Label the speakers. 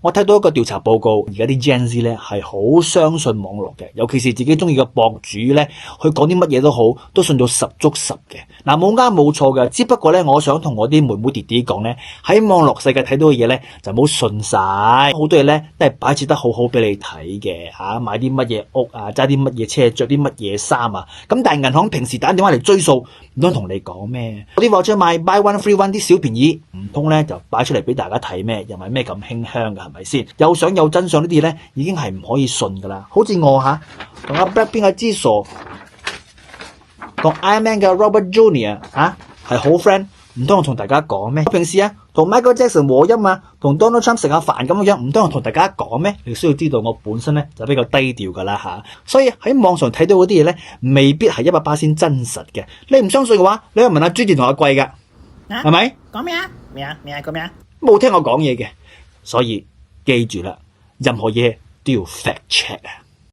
Speaker 1: 我睇到一個調查報告，而家啲 Gen Z 咧係好相信網絡嘅，尤其是自己中意嘅博主咧，佢講啲乜嘢都好，都信到十足十嘅。嗱，冇啱冇錯嘅，只不過咧，我想同我啲妹妹弟弟講咧，喺網絡世界睇到嘅嘢咧，就唔好信晒，好多嘢咧都係擺設得好好俾你睇嘅嚇，買啲乜嘢屋啊，揸啲乜嘢車，着啲乜嘢衫啊，咁但係銀行平時打電話嚟追數，唔通同你講咩？嗰啲或者賣 buy one free one 啲小便宜，唔通咧就擺出嚟俾大家睇咩？又唔係咩咁馨香㗎，係咪先？有相有真相呢啲咧，已經係唔可以信噶啦。好似我同阿 Blackpink 阿之傻，同 Iron Man 嘅 Robert Junior 係好 friend，唔通我同大家講咩？我平時同 Michael Jackson 和音同 Donald Trump 食下飯咁樣，唔通我同大家講咩？你需要知道我本身咧就比較低調噶啦所以喺網上睇到嗰啲嘢咧，未必係100%真實嘅。你唔相信嘅話，你去問下朱健同阿貴噶，係咪？
Speaker 2: 講咩啊？講咩啊？
Speaker 1: 冇聽我講嘢嘅，所以記住啦，任何嘢都要 fact check